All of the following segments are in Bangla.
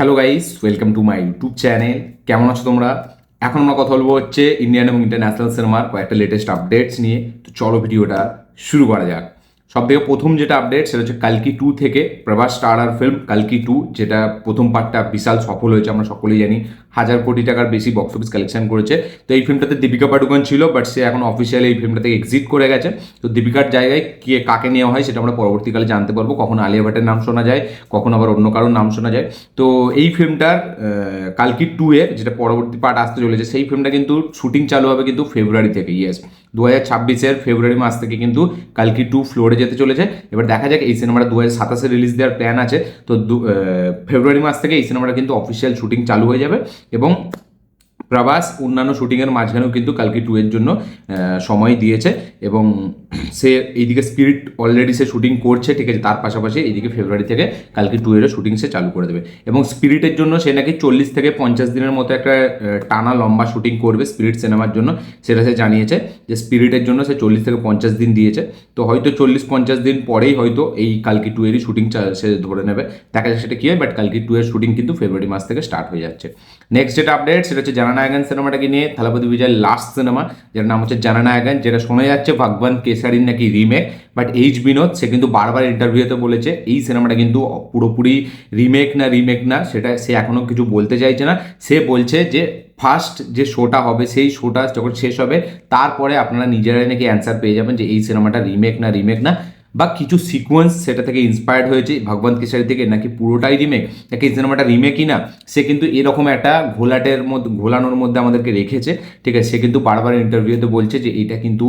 Hello guys, welcome to my YouTube channel. কেমন আছো তোমরা? এখন আমরা কথা বলবো হচ্ছে ইন্ডিয়ান এবং ইন্টারন্যাশনাল সিনেমার কয়েকটা লেটেস্ট আপডেটস নিয়ে। তো চলো ভিডিওটা শুরু করা যাক। সব থেকে প্রথম যেটা আপডেট সেটা হচ্ছে কালকি 2 থেকে প্রভাস স্টারার ফিল্ম কালকি 2, যেটা প্রথম পার্টটা বিশাল সফল হয়েছে, আমরা সকলেই জানি 1,000 কোটি টাকার বেশি বক্স অফিস কালেকশন করেছে। তো এই ফিল্মটাতে দীপিকা পাডুকোন ছিল, বাট সে এখন অফিসিয়ালি এই ফিল্মটা থেকে এক্সিট করে গেছে। তো দীপিকার জায়গায় কে কাকে নেওয়া হয় সেটা আমরা পরবর্তীকালে জানতে পারবো। কখন আলিয়া ভাটের নাম শোনা যায়, কখন আবার অন্য কারোর নাম শোনা যায়। তো এই ফিল্মটার কালকি 2 এর যেটা পরবর্তী পার্ট আসতে চলেছে, সেই ফিল্মটা কিন্তু শুটিং চালু হবে কিন্তু ফেব্রুয়ারি থেকে। ইয়েস, 2026-এর ফেব্রুয়ারি মাস থেকে কিন্তু কালকি 2 ফ্লোরে যেতে চলেছে। এবার দেখা যাক, এই সিনেমাটা 2027-এ রিলিজ দেওয়ার প্ল্যান আছে। তো ফেব্রুয়ারি মাস থেকে এই সিনেমাটা কিন্তু অফিসিয়াল শুটিং চালু হয়ে যাবে এবং প্রভাস অন্যান্য শুটিংয়ের মাঝখানেও কিন্তু কালকি 2 এর জন্য সময় দিয়েছে এবং সে এইদিকে স্পিরিট অলরেডি সে শুটিং করছে, ঠিক আছে। তার পাশাপাশি এইদিকে ফেব্রুয়ারি থেকে কালকি 2 এরও শুটিং সে চালু করে দেবে এবং স্পিরিটের জন্য সে নাকি 40 থেকে 50 দিনের মতো একটা টানা লম্বা শুটিং করবে স্পিরিট সিনেমার জন্য। সেটা সে জানিয়েছে যে স্পিরিটের জন্য সে 40 থেকে 50 দিন দিয়েছে। তো হয়তো 40-50 দিন পরেই হয়তো এই কালকি 2 এরই শুটিং সে ধরে নেবে। দেখা যাক সেটা কী হয়, বাট কালকি 2 এর শুটিং কিন্তু ফেব্রুয়ারি মাস থেকে স্টার্ট হয়ে যাচ্ছে। নেক্সট যেটা আপডেট সেটা হচ্ছে জানানায়গান সিনেমাটাকে নিয়ে। থালাপতি বিজয়ের লাস্ট সিনেমা, যেটার নাম হচ্ছে জানানায়গান, যেটা শোনা যাচ্ছে ভগবান কেসারির নাকি রিমেক। বাট এইচ বিনোদ সে কিন্তু বারবার ইন্টারভিউতে বলেছে এই সিনেমাটা কিন্তু পুরোপুরি রিমেক না, সেটা সে এখনও কিছু বলতে চাইছে না। সে বলছে যে ফার্স্ট যে শোটা হবে সেই শোটা যখন শেষ হবে তারপরে আপনারা নিজেরাই নাকি অ্যান্সার পেয়ে যাবেন যে এই সিনেমাটা রিমেক না, বা কিছু সিকোয়েন্স সেটা থেকে ইন্সপায়ার্ড হয়েছে ভগবান কেশারি থেকে, নাকি পুরোটাই রিমেক, নাকি এই সিনেমাটা রিমেকই না। সে কিন্তু এরকম একটা ঘোলানোর মধ্যে আমাদেরকে রেখেছে, ঠিক আছে। সে কিন্তু বারবার ইন্টারভিউতে বলছে যে এটা কিন্তু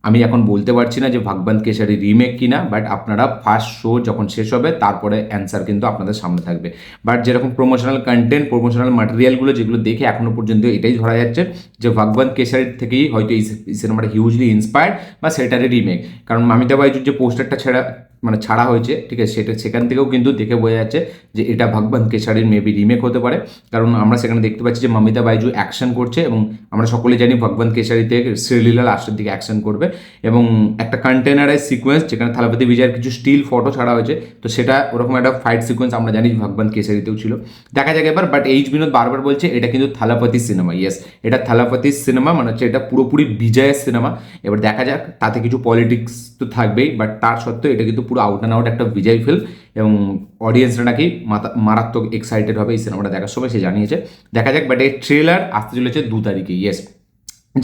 আমি এখন বলতে পারছি না যে ভগবান কেশারি রিমেক কিনা, বাট আপনারা ফার্স্ট শো যখন শেষ হবে তারপরে অ্যান্সার কিন্তু আপনাদের সামনে থাকবে। বাট যেরকম প্রমোশনাল কন্টেন্ট, প্রমোশনাল ম্যাটেরিয়ালগুলো যেগুলো দেখে এখনো পর্যন্ত এটাই ধরা যাচ্ছে যে ভগবান কেশারির থেকেই হয়তো এই সিনেমাটা হিউজলি ইন্সপায়ার্ড বা সেটারই রিমেক। কারণ মামিতা বাইজুর যে পোস্টারটা ছাড়া হয়েছে, ঠিক আছে, সেখান থেকেও কিন্তু দেখে বোঝা যাচ্ছে যে এটা ভগবান কেশারির মেবি রিমেক হতে পারে। কারণ আমরা সেখানে দেখতে পাচ্ছি যে মামিতা বাইজু অ্যাকশন করছে এবং আমরা সকলেই জানি ভগবান কেশারিতে শ্রীলীলা লাস্টের দিকে অ্যাকশন করবে এবং একটা কন্টেনারাইজ সিকোয়েন্স যেখানে থালাপতি বিজয়ের কিছু স্টিল ফটো ছাড়া হয়েছে। তো সেটা ওরকম একটা ফাইট সিকোয়েন্স আমরা জানি ভগবান কেশারিতেও ছিল। দেখা যাক এবার। বাট এইচ বিনোদ বারবার বলছে এটা কিন্তু থালাপতি সিনেমা। ইয়েস, এটা থালাপতির সিনেমা, মানে হচ্ছে এটা পুরোপুরি বিজয়ের সিনেমা। এবার দেখা যাক, তাতে কিছু পলিটিক্স তো থাকবেই, বাট তার সত্ত্বেও এটা কিন্তু পুরো আউট অ্যান্ড আউট একটা বিজয় ফিল্ম এবং অডিয়েন্সরা নাকি মারাত্মক এক্সাইটেড হবে এই সিনেমাটা দেখার সময়, সে জানিয়েছে। দেখা যাক। বাট এই ট্রেলার আসতে চলেছে 2 তারিখে। ইয়েস,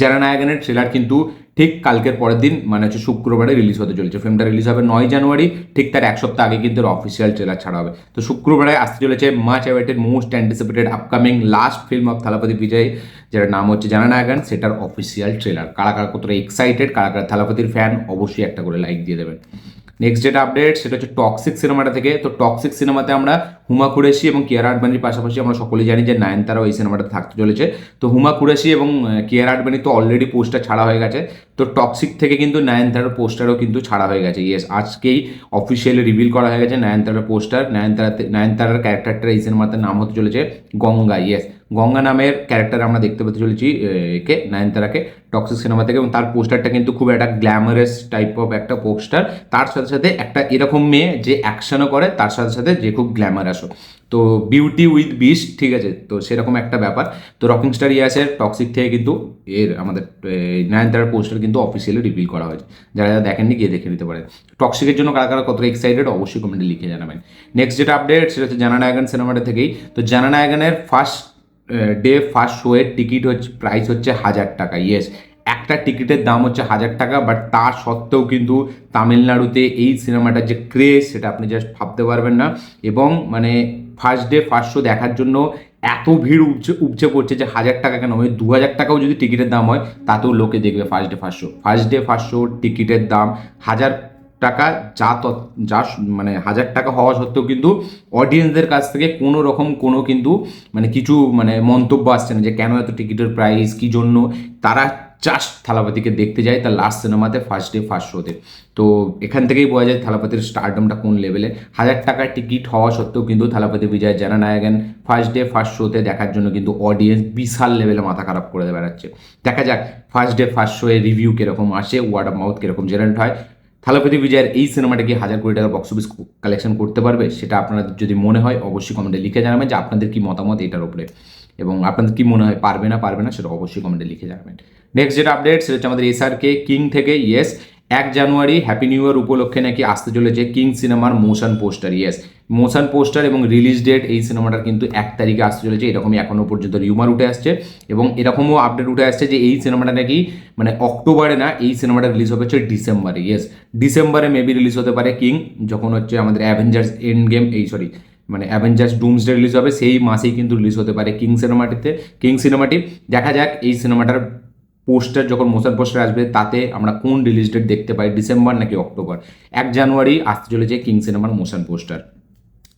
জানানায়গানের ট্রেলার কিন্তু ঠিক কালকের পরের দিন, মানে হচ্ছে শুক্রবারে রিলিজ হতে চলেছে। ফিল্মটা রিলিজ হবে 9 জানুয়ারি, ঠিক তার এক সপ্তাহ আগে কিন্তু অফিসিয়াল ট্রেলার ছাড়া হবে। তো শুক্রবারে আসতে চলেছে much awaited, most anticipated, upcoming last film of Thalapathy Vijay, যেটার নাম হচ্ছে জানানায়গান। সেটার অফিসিয়াল ট্রেলার কারা কারা কতটা এক্সাইটেড, কারা কারা থালাপতির ফ্যান, অবশ্যই একটা করে লাইক দিয়ে দেবেন। নেক্সট যেটা আপডেট সেটা হচ্ছে টক্সিক সিনেমাটা থেকে। তো টক্সিক সিনেমাতে আমরা হুমা কুরেশি এবং কিয়ারা আডবাণীর পাশাপাশি আমরা সকলেই জানি যে নয়নতারাও এই সিনেমাটা থাকতে চলেছে। তো হুমা কুরেশি এবং কিয়ারা আডবাণী তো অলরেডি পোস্টার ছাড়া হয়ে গেছে। তো টক্সিক থেকে কিন্তু নয়নতারার পোস্টারও কিন্তু ছাড়া হয়ে গেছে। ইয়েস, আজকেই অফিসিয়ালি রিভিল করা হয়ে গেছে নয়নতারার পোস্টার। নয়নতারার ক্যারেক্টারটার এই সিনেমাতে নাম হতে চলেছে গঙ্গা। ইয়েস, গঙ্গা নামের ক্যারেক্টার আমরা দেখতে পেতে চলেছি নয়নতারাকে টক্সিক সিনেমা থেকে। এবং তার পোস্টারটা কিন্তু খুব একটা গ্ল্যামারাস টাইপ অফ একটা পোস্টার, তার সাথে সাথে একটা এরকম মেয়ে যে অ্যাকশনও করে, তার সাথে সাথে যে খুব গ্ল্যামারাসও। তো বিউটি উইথ বিস্ট, ঠিক আছে, তো সেরকম একটা ব্যাপার। তো রকিং স্টার ইয়াসের টক্সিক থেকে কিন্তু আমাদের নয়নতারার পোস্টার কিন্তু অফিসিয়ালি রিভিল করা হয়েছে। যারা যারা দেখেননি গিয়ে দেখে নিতে পারেন। টক্সিকের জন্য কারা কারা কতটা এক্সাইটেড অবশ্যই কমেন্টে লিখে জানাবেন। নেক্সট যেটা আপডেট সেটা হচ্ছে জানানায়গান সিনেমাটা থেকেই। তো জানানায়গানের ফার্স্ট ফার্স্ট শো এর টিকিট হচ্ছে, প্রাইস হচ্ছে 1,000 টাকা। ইয়েস, একটা টিকিটের দাম হচ্ছে 1,000 টাকা। বাট তার সত্ত্বেও কিন্তু তামিলনাড়ুতে এই সিনেমাটার যে ক্রেজ সেটা আপনি জাস্ট ভাবতে পারবেন না। এবং মানে ফার্স্ট ডে ফার্স্ট শো দেখার জন্য এত ভিড় উপচে পড়ছে যে 1,000 টাকা কেন, ওই 2,000 টাকাও যদি টিকিটের দাম হয় তাতেও লোকে দেখবে ফার্স্ট ডে ফার্স্ট শো টিকিটের দাম 1,000 টাকা। যা মানে 1,000 টাকা হওয়া সত্ত্বেও কিন্তু অডিয়েন্সদের কাছ থেকে কোনো রকম কোনো কিন্তু মানে কিছু মানে মন্তব্য আসছে না যে কেন এত টিকিটের প্রাইস, কী জন্য। তারা জাস্ট থালাপতিকে দেখতে যায় তার লাস্ট সিনেমাতে ফার্স্ট ডে ফার্স্ট শোতে। তো এখান থেকেই বোঝা যায় থালাপতির স্টারডমটা কোন লেভেলে। 1,000 টাকার টিকিট হওয়া সত্ত্বেও কিন্তু থালাপতি বিজয় জানানায়গান ফার্স্ট ডে ফার্স্ট শোতে দেখার জন্য কিন্তু অডিয়েন্স বিশাল লেভেলে মাথা খারাপ করে বেড়াচ্ছে। দেখা যাক ফার্স্ট ডে ফার্স্ট শো এর রিভিউ কীরকম আসে, ওয়ার্ড অফ মাউথ কীরকম জেনারেট হয়। থালাপতি বিজয়ের এই সিনেমাটা কি 1,000 কোটি টাকা বক্স অফিস কালেকশন করতে পারবে, সেটা আপনাদের যদি মনে হয় অবশ্যই কমেন্টে লিখে জানাবেন যে আপনাদের কি মতামত এটার উপরে, এবং আপনাদের কি মনে হয় পারবে না সেটা অবশ্যই কমেন্টে লিখে জানাবেন। নেক্সট যেটা আপডেট সেটা হচ্ছে আমাদের SRK কিং থেকে। ইয়েস, 1 জানুয়ারি হ্যাপি নিউ ইয়ার উপলক্ষে নাকি আসতে চলেছে কিং সিনেমার motion poster. Yes, motion poster এবং রিলিজ ডেট এই সিনেমাটার কিন্তু 1 তারিখে আসতে চলেছে, এরকমই এখনও পর্যন্ত রিউমার উঠে আসছে, এবং এরকমও আপডেট উঠে আসছে যে এই সিনেমাটা নাকি মানে অক্টোবরে না, এই সিনেমাটা রিলিজ হবে হচ্ছে ডিসেম্বরে। ইয়েস, ডিসেম্বরে মেবি রিলিজ হতে পারে কিং, যখন হচ্ছে আমাদের অ্যাভেঞ্জার্স এন্ড গেম মানে অ্যাভেঞ্জার্স ডুমসডে রিলিজ হবে সেই মাসেই কিন্তু রিলিজ হতে পারে কিং সিনেমাটি। দেখা যাক এই সিনেমাটার পোস্টার যখন মোশন পোস্টার আসবে তাতে আমরা কোন রিলিজ ডেট দেখতে পাই, ডিসেম্বর নাকি অক্টোবর। 1 জানুয়ারি আসতে চলেছে কিং সিনেমার মোশন পোস্টার।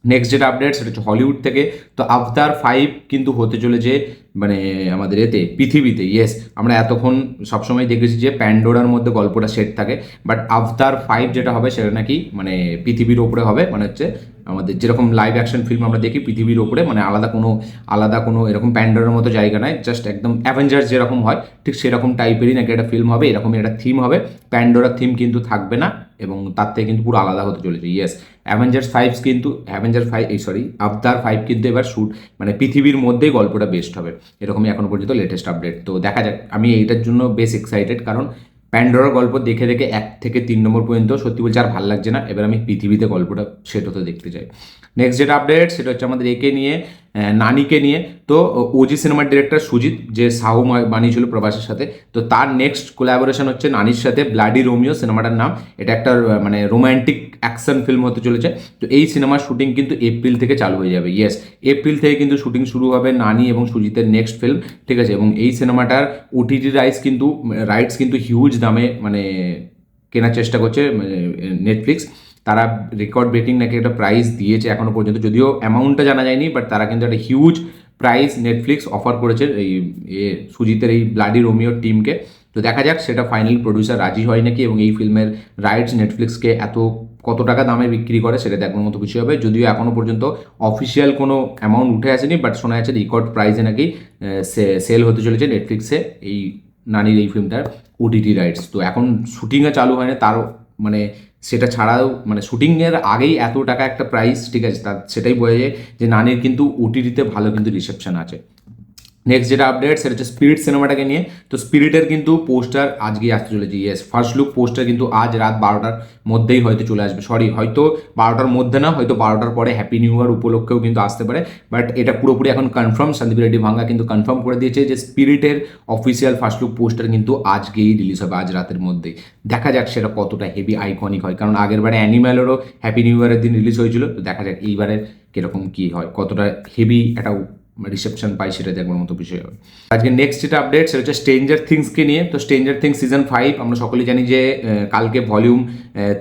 নেক্সট যেটা আপডেট সেটা হচ্ছে হলিউড থেকে। তো আভতার 5 কিন্তু হতে চলেছে মানে আমাদের পৃথিবীতে। ইয়েস, আমরা এতক্ষণ সবসময় দেখেছি যে প্যান্ডোরার মধ্যে গল্পটা সেট থাকে, বাট আভতার 5 যেটা হবে সেটা নাকি মানে পৃথিবীর ওপরে হবে, মানে হচ্ছে আমাদের যেরকম লাইভ অ্যাকশন ফিল্ম আমরা দেখি পৃথিবীর ওপরে, মানে আলাদা কোনো এরকম প্যান্ডোরার মতো জায়গা নয়, জাস্ট একদম অ্যাভেঞ্জার্স যেরকম হয় ঠিক সেরকম টাইপেরই নাকি একটা ফিল্ম হবে, এরকমই একটা থিম হবে। প্যান্ডোরার থিম কিন্তু থাকবে না, এবং তার থেকে কিন্তু পুরো আলাদা হতে চলেছে। ইয়েস, আভতার 5 কিন্তু এবার শুট মানে পৃথিবীর মধ্যেই গল্পটা বেস্ট হবে, এরকমই এখনো পর্যন্ত লেটেস্ট আপডেট। তো দেখা যাক, আমি এইটার জন্য বেশ এক্সাইটেড, কারণ প্যান্ডোরার গল্প দেখে 1 থেকে 3 নম্বর পর্যন্ত সত্যি বলছে আর ভালো লাগছে না, এবার আমি পৃথিবীতে গল্পটা সেট হতে দেখতে চাই। নেক্সট যেটা আপডেট সেটা হচ্ছে আমাদের একে নিয়ে, নানিকে নিয়ে। তো ওজি সিনেমার ডিরেক্টর সুজিত, যে সাহু বানিয়েছিল প্রভাসের সাথে, তো তার নেক্সট কোলাবোরেশন হচ্ছে নানির সাথে ব্লাডি রোমিও সিনেমাটার নাম। এটা একটা মানে রোম্যান্টিক অ্যাকশন ফিল্ম হতে চলেছে। তো এই সিনেমার শুটিং কিন্তু এপ্রিল থেকে চালু হয়ে যাবে। ইয়েস, এপ্রিল থেকে কিন্তু শুটিং শুরু হবে নানি এবং সুজিতের নেক্সট ফিল্ম, ঠিক আছে। এবং এই সিনেমাটার ওটিটি রাইটস কিন্তু হিউজ দামে মানে কেনার চেষ্টা করছে নেটফ্লিক্স। তারা রেকর্ড ব্রেকিং নাকি একটা প্রাইস দিয়েছে এখনো পর্যন্ত, যদিও অ্যামাউন্টটা জানা যায়নি, বাট তারা কিন্তু একটা হিউজ প্রাইস নেটফ্লিক্স অফার করেছে এই সুজিতের এই ব্লাডি রোমিওর টিমকে। তো দেখা যাক সেটা ফাইনাল প্রডিউসার রাজি হয় নাকি, এবং এই ফিল্মের রাইটস নেটফ্লিক্সকে কত টাকা দামে বিক্রি করে সেটা দেখার মতো কিছু হবে। যদিও এখনও পর্যন্ত অফিসিয়াল কোনো অ্যামাউন্ট উঠে আসেনি, বাট শোনা যাচ্ছে রেকর্ড প্রাইসে নাকি সেল হতে চলেছে নেটফ্লিক্সে এই নানির এই ফিল্মটার ওটিটি রাইটস। তো এখন শুটিংয়ে চালু হয় না, তার মানে সেটা ছাড়াও মানে শুটিংয়ের আগেই এত টাকা একটা প্রাইস, ঠিক আছে, সেটাই বোঝা যায় যে নানির কিন্তু ওটিটিতে ভালো কিন্তু রিসেপশন আছে। নেক্সট যেটা আপডেট সেটা হচ্ছে স্পিরিট সিনেমাটাকে নিয়ে। তো স্পিরিটের কিন্তু পোস্টার আজকেই আসতে চলেছে। ইয়েস, ফার্স্ট লুক পোস্টার কিন্তু আজ রাত 12টার মধ্যেই হয়তো চলে আসবে, হয়তো 12টার মধ্যে না, হয়তো 12টার পরে হ্যাপি নিউ ইয়ার উপলক্ষেও কিন্তু আসতে পারে, বাট এটা পুরোপুরি এখন কনফার্ম। সন্দীপ রেড্ডি ভাঙ্গা কিন্তু কনফার্ম করে দিয়েছে যে স্পিরিটের অফিসিয়াল ফার্স্ট লুক পোস্টার কিন্তু আজকেই রিলিজ হবে, আজ রাতের মধ্যেই। দেখা যাক সেটা কতটা হেভি আইকনিক হয়, কারণ আগের বারে অ্যানিম্যালেরও হ্যাপি নিউ ইয়ারের দিন রিলিজ হয়েছিল। তো দেখা যাক এইবারের কীরকম কী হয়, কতটা হেভি একটা রিসেপশন পাই সেটা দেখবার মতো বিষয় হবে। আজকে নেক্সট যেটা আপডেট সেটা হচ্ছে স্ট্রেঞ্জার থিংসকে নিয়ে। তো স্ট্রেঞ্জার থিংস সিজন 5 আমরা সকলেই জানি যে কালকে ভলিউম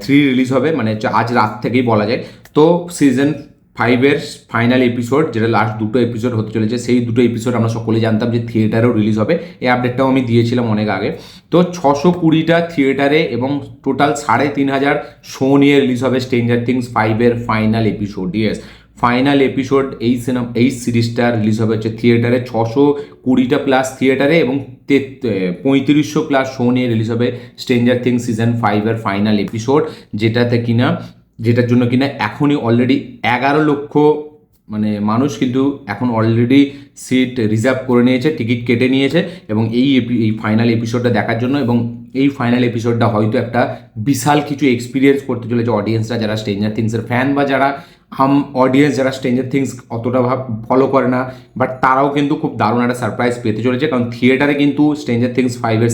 3 রিলিজ হবে, মানে আজ রাত থেকেই বলা যায়। তো সিজন 5-এর ফাইনাল এপিসোড, যেটা লাস্ট 2টো এপিসোড হতে চলেছে, সেই 2টো এপিসোড আমরা সকলেই জানতাম যে থিয়েটারেও রিলিজ হবে। এই আপডেটটাও আমি দিয়েছিলাম অনেক আগে। তো 620টা থিয়েটারে এবং টোটাল 3,500 শো নিয়ে রিলিজ হবে স্ট্রেঞ্জার থিংস 5-এর final episode. Yes, final episode এই সিরিজটা রিলিজ হবে হচ্ছে থিয়েটারে 620টা প্লাস থিয়েটারে, এবং 3500 প্লাস শো নিয়ে রিলিজ হবে স্ট্রেঞ্জার থিংস সিজন 5-এর ফাইনাল এপিসোড, যেটার জন্য কিনা এখনই অলরেডি 11 লক্ষ মানে মানুষ কিন্তু এখন অলরেডি সিট রিজার্ভ করে নিয়েছে, টিকিট কেটে নিয়েছে, এবং এই ফাইনাল এপিসোডটা দেখার জন্য। এবং এই ফাইনাল এপিসোডটা হয়তো একটা বিশাল কিছু এক্সপিরিয়েন্স করতে চলেছে অডিয়েন্সরা, যারা স্ট্রেঞ্জার থিংসের ফ্যান বা যারা অডিয়েন্স যারা স্ট্রেঞ্জার থিংস অতটা ফলো করে না, বাট তারাও কিন্তু খুব দারুণ একটা সারপ্রাইজ পেতে চলেছে, কারণ থিয়েটারে কিন্তু স্ট্রেঞ্জার থিংস 5-এর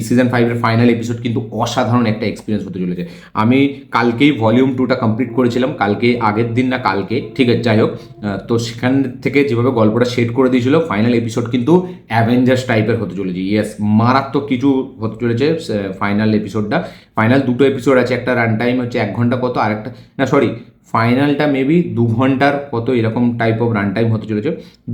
সিজন 5-এর ফাইনাল এপিসোড কিন্তু অসাধারণ একটা এক্সপিরিয়েন্স হতে চলেছে। আমি কালকেই ভলিউম 2টা কমপ্লিট করেছিলাম, আগের দিন না কালকে, ঠিক আছে, যাই হোক। তো সেখান থেকে যেভাবে গল্পটা সেট করে দিয়েছিল, ফাইনাল এপিসোড কিন্তু অ্যাভেঞ্জার্স টাইপের হতে চলেছে। ইয়েস, মারাত্মক কিছু হতে চলেছে ফাইনাল এপিসোডটা। ফাইনাল 2টো এপিসোড আছে, একটা রান টাইম হচ্ছে 1 ঘন্টা কত, আরেকটা না সরি ফাইনালটা মেবি 2 ঘন্টার কত এরকম টাইপ অফ রান টাইম হতে চলেছে।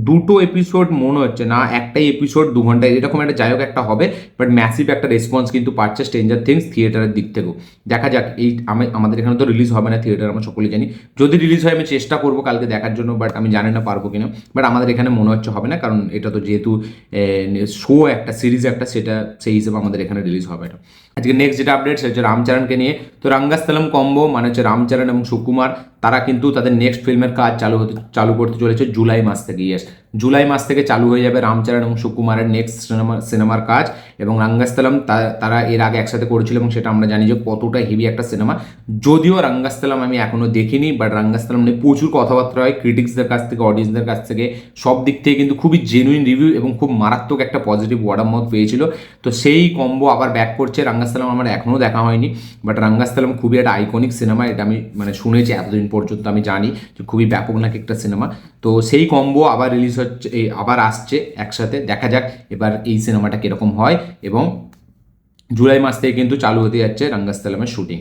দুটো এপিসোড মনে হচ্ছে না, একটাই এপিসোড 2 ঘন্টা এরকম একটা যাই হোক একটা হবে, বাট ম্যাসিভ একটা রেসপন্স কিন্তু পাচ্ছে স্ট্রেঞ্জার থিংস থিয়েটারের দিক থেকেও। দেখা যাক, এই আমাদের এখানে তো রিলিজ হবে না থিয়েটার, আমরা সকলে জানি। যদি রিলিজ হয় আমি চেষ্টা করবো কালকে দেখার জন্য, বাট আমি জানি না পারবো কিনা। বাট আমাদের এখানে মনে হচ্ছে হবে না, কারণ এটা তো যেহেতু শো একটা সিরিজ একটা, সেটা সেই হিসেবে আমাদের এখানে রিলিজ হবে না। আজকে নেক্সট যেটা আপডেট সেটা হচ্ছে রামচরণকে নিয়ে। তো রঙ্গস্থলম কম্বো মানে হচ্ছে রামচরণ এবং সুকুমার, তারা কিন্তু তাদের নেক্সট ফিল্মের কাজ চালু করতে চলেছে জুলাই মাস থেকে। ইয়েস, জুলাই মাস থেকে চালু হয়ে যাবে রামচরণ এবং সুকুমারের নেক্সট সিনেমার কাজ। এবং রঙ্গস্থলম তারা এর আগে একসাথে করেছিল এবং সেটা আমরা জানি যে কতটা হেভি একটা সিনেমা। যদিও রঙ্গস্থলম আমি এখনও দেখিনি, বাট রঙ্গস্থলম নিয়ে প্রচুর কথাবার্তা হয় ক্রিটিক্সদের কাছ থেকে, অডিয়েন্সদের কাছ থেকে, সব দিক থেকে কিন্তু খুবই জেনুইন রিভিউ এবং খুব মারাত্মক একটা পজিটিভ ওয়ার্ড অফ মাউথ পেয়েছিল। তো সেই কম্বো আবার ব্যাক করছে। রঙ্গস্থলম আমার এখনও দেখা হয়নি, বাট রঙ্গস্থলম খুবই একটা আইকনিক সিনেমা, এটা আমি মানে শুনেছি এতদিন পর্যন্ত, আমি জানি যে খুবই ব্যাপক নাকি একটা সিনেমা। তো সেই কম্বো আবার রিলিজ হচ্ছে, আবার আসছে একসাথে। দেখা যাক এবার এই সিনেমাটা কীরকম হয়। এবং জুলাই মাস থেকে কিন্তু চালু হতে যাচ্ছে রঙ্গস্থলমের শুটিং,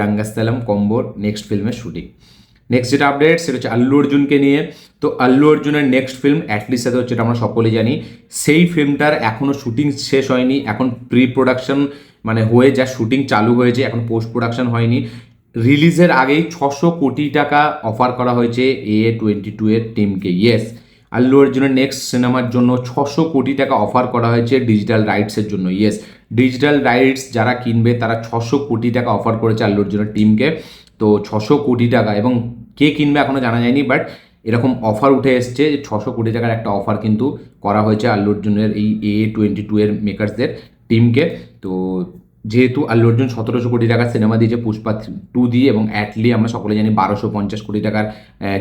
রঙ্গস্থলম কম্বোর নেক্সট ফিল্মের শুটিং। নেক্সট যেটা আপডেট সেটা হচ্ছে আল্লু অর্জুনকে নিয়ে। তো আল্লু অর্জুনের নেক্সট ফিল্ম অ্যাটলিস্ট সাথে হচ্ছে, এটা আমরা সকলে জানি। সেই ফিল্মটার এখনও শুটিং শেষ হয়নি, এখন প্রি প্রোডাকশন মানে হয়ে যা শুটিং চালু হয়েছে, এখন পোস্ট প্রোডাকশন হয়নি। রিলিজের আগেই 600 কোটি টাকা অফার করা হয়েছে A22 এর টিমকে। ইয়েস, আল্লু অর্জুনের নেক্সট সিনেমার জন্য 600 কোটি টাকা অফার করা হয়েছে ডিজিটাল রাইটসের জন্য। ইয়েস, ডিজিটাল রাইটস যারা কিনবে তারা 600 কোটি টাকা অফার করেছে আল্লু অর্জুনের টিমকে। তো 600 কোটি টাকা, এবং কে কিনবে এখনও জানা যায়নি, বাট এরকম অফার উঠে এসছে যে 600 কোটি টাকার একটা অফার কিন্তু করা হয়েছে আল্লু অর্জুনের এই A22 এর মেকার্সদের টিমকে। তো যেহেতু আল্লু অর্জুন 1700 কোটি টাকার সিনেমা দিয়েছে পুষ্পা 2 দিয়ে, এবং অ্যাটলি আমরা সকলে জানি 1250 কোটি টাকার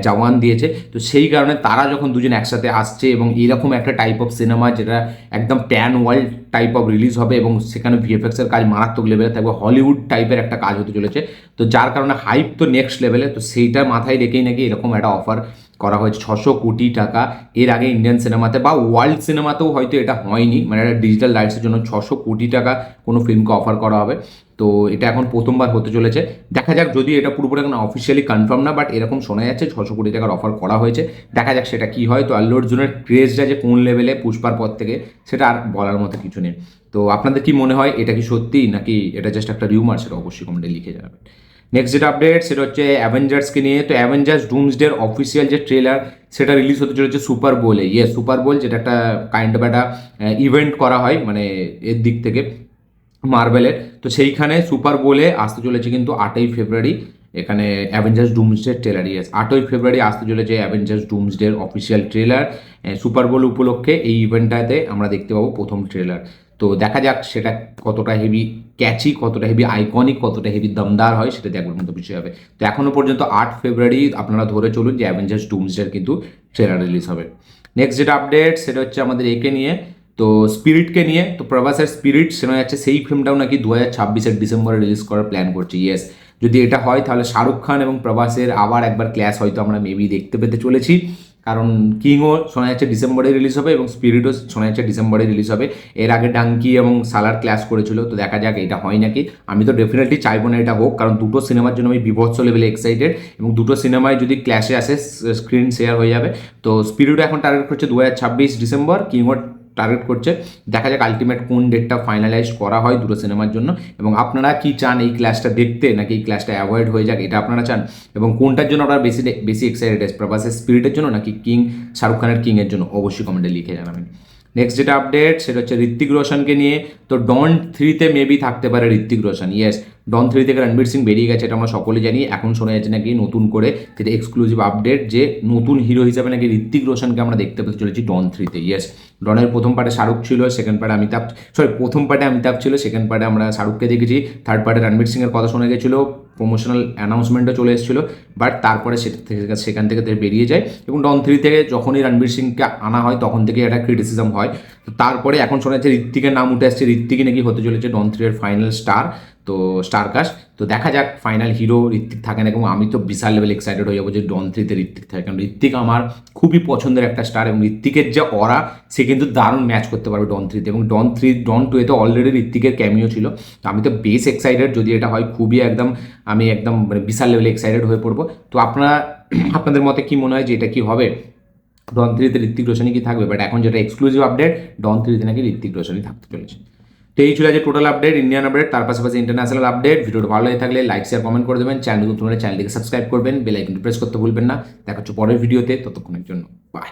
জওয়ান দিয়েছে। তো সেই কারণে তারা যখন দুজন একসাথে আসছে এবং এইরকম একটা টাইপ অফ সিনেমা যেটা একদম pan world type of release হবে, এবং সেখানে ভিএফএক্সের কাজ মারাত্মক লেভেলে থাকবে, হলিউড টাইপের একটা কাজ হতে চলেছে। তো যার কারণে হাইপ তো নেক্সট লেভেলে। তো সেইটা মাথায় রেখেই নাকি এরকম একটা অফার করা হয়েছে 600 কোটি টাকা। এর আগে ইন্ডিয়ান সিনেমাতে বা ওয়ার্ল্ড সিনেমাতেও হয়তো এটা হয়নি, মানে একটা ডিজিটাল রাইটসের জন্য 600 কোটি টাকা কোনো ফিল্মকে অফার করা হবে। তো এটা এখন প্রথমবার হতে চলেছে। দেখা যাক, যদি এটা পুরোপুরি এখন অফিসিয়ালি কনফার্ম না, বাট এরকম শোনা যাচ্ছে 600 কোটি টাকার অফার করা হয়েছে। দেখা যাক সেটা কী হয়। তো আল্লু অর্জুনের ক্রেজটা যে কোন লেভেলে পুষ্পার পর থেকে, সেটা আর বলার মতো কিছু নেই। তো আপনাদের কি মনে হয়, এটা কি সত্যি নাকি এটা জাস্ট একটা রিউমার, সেটা অবশ্যই কমেন্টে লিখে জানাবেন। নেক্সট যেটা আপডেট সেটা হচ্ছে অ্যাভেঞ্জার্সকে নিয়ে। তো অ্যাভেঞ্জার্স ডুমসডের অফিসিয়াল যে ট্রেলার সেটা রিলিজ হতে চলেছে সুপার বোলে। সুপার বোল যেটা একটা কাইন্ড অফ একটা ইভেন্ট করা হয় মানে এর দিক থেকে মার্বেলের। তো সেইখানে সুপার বোলে আসতে চলেছে কিন্তু 8ই ফেব্রুয়ারি এখানে অ্যাভেঞ্জার্স ডুমসডের ট্রেলার। 8ই ফেব্রুয়ারি আসতে চলেছে অ্যাভেঞ্জার্স ডুমসডের অফিসিয়াল ট্রেলার। সুপার বোল উপলক্ষে এই ইভেন্টটাতে আমরা দেখতে পাবো প্রথম ট্রেলার। তো দেখা যাক সেটা কতটা হেভি ক্যাচি, কতটা হেভি আইকনিক, কতটা হেভি দমদার হয়, সেটা দেখবার মতো বিষয় হবে। তো এখনও পর্যন্ত 8 ফেব্রুয়ারি আপনারা ধরে চলুন যে অ্যাভেঞ্জার্স ডুমসডের কিন্তু ট্রেলার রিলিজ হবে। নেক্সট যেটা আপডেট সেটা হচ্ছে আমাদের একে নিয়ে, তো স্পিরিটকে নিয়ে। তো প্রভাসের স্পিরিট শোনা যাচ্ছে সেই ফিল্মটাও নাকি 2026 ডিসেম্বরে রিলিজ করার প্ল্যান করছে। ইয়েস, যদি এটা হয় তাহলে শাহরুখ খান এবং প্রভাসের আবার একবার ক্ল্যাশ হয়তো আমরা মেবি দেখতে পেতে চলেছি, কারণ কিংও শোনা যাচ্ছে ডিসেম্বরে রিলিজ হবে এবং স্পিরিটও শোনা যাচ্ছে ডিসেম্বরে রিলিজ হবে। এর আগে ডাঙ্কি এবং সালার ক্ল্যাশ করেছিল। তো দেখা যাক এটা হয় নাকি। আমি তো ডেফিনেটলি চাইবো না এটা হোক, কারণ দুটো সিনেমার জন্য আমি বিভৎস লেভেলে এক্সাইটেড, এবং দুটো সিনেমায় যদি ক্ল্যাশে আসে স্ক্রিন শেয়ার হয়ে যাবে। তো স্পিরিটও এখন টার্গেট করছে 2026 ডিসেম্বর, কিংও টার্গেট করছে। দেখা যাক আলটিমেট কোন ডেটটা ফাইনালাইজ করা হয় দুটো সিনেমার জন্য, এবং আপনারা কি চান এই ক্লাসটা দেখতে নাকি এই ক্লাসটা অ্যাভয়েড হয়ে যাক, এটা আপনারা চান, এবং কোনটার জন্য আপনারা বেশি এক্সাইটেড আছে, প্রভাসের স্পিরিটের জন্য নাকি শাহরুখ খানের কিংয়ের জন্য, অবশ্যই কমেন্টে লিখে জানাবেন। নেক্সট যেটা আপডেট সেটা হচ্ছে ঋত্বিক রোশনকে নিয়ে। তো ডন 3-তে মেবি থাকতে পারে ঋত্বিক রোশন। ইয়েস, ডন 3 থেকে রণবীর সিং বেরিয়ে গেছে, এটা আমরা সকলে জানি। এখন শোনা যাচ্ছে নাকি নতুন করে, যেটা এক্সক্লুসিভ আপডেট, যে নতুন হিরো হিসাবে নাকি ঋত্বিক রোশনকে আমরা দেখতে পেতে চলেছি ডন 3-তে। ইয়েস, ডনের প্রথম পার্টে শাহরুখ ছিল, সেকেন্ড পার্টে প্রথম পার্টে অমিতাভ ছিল, সেকেন্ড পার্টে আমরা শাহরুখকে দেখেছি, থার্ড পার্টে রণবীর সিংয়ের কথা শোনা গেছিলো, প্রমোশনাল অ্যানাউন্সমেন্টও চলে এসেছিলো, বাট তারপরে সেখান থেকে বেরিয়ে যায়। এবং ডন 3 থেকে যখনই রণবীর সিংকে আনা হয় তখন থেকে একটা ক্রিটিসিজম হয়। তো তারপরে এখন শোনা যাচ্ছে ঋত্বিকের নাম উঠে আসছে, ঋত্বিকই নাকি হতে চলেছে ডন 3 এর ফাইনাল স্টার। তো স্টারকাস্ট। তো দেখা যাক ফাইনাল হিরো ঋত্বিক থাকে না, এবং আমি তো বিশাল লেভেল এক্সাইটেড হয়ে যাবো যে ডন 3-তে ঋত্বিক থাকে, কারণ ঋত্বিক আমার খুবই পছন্দের একটা স্টার, এবং ঋত্বিকের যে অরা সে কিন্তু দারুণ ম্যাচ করতে পারবে ডন 3-তে, এবং ডন 2-এ অলরেডি ঋত্বিকের ক্যামিও ছিল। তো আমি তো বেশ এক্সাইটেড, যদি এটা হয় খুবই একদম আমি একদম মানে বিশাল লেভেলে এক্সাইটেড হয়ে পড়বো। তো আপনাদের মতে কি মনে হয় যে এটা কি হবে, ডন 3-তে ঋত্বিক রোশনই কি থাকবে? বাট এখন যেটা এক্সক্লুসিভ আপডেট, ডন 3-তে নাকি ঋত্বিক রোশনই থাকতে চলেছে। তো এই ছিল যে টোটাল আপডেট, ইন্ডিয়ান আপডেট, তার পাশাপাশি ইন্টারন্যাশনাল আপডেট। ভিডিওটা ভালো লাগে থাকলে লাইক শেয়ার কমেন্ট করে দেবেন, চ্যানেল নতুন হলে চ্যানেলটিকে সাবস্ক্রাইব করবেন, বেল আইকনটি প্রেস করতে ভুলবেন না। দেখা হচ্ছে পরের ভিডিওতে, ততক্ষণের জন্য বাই।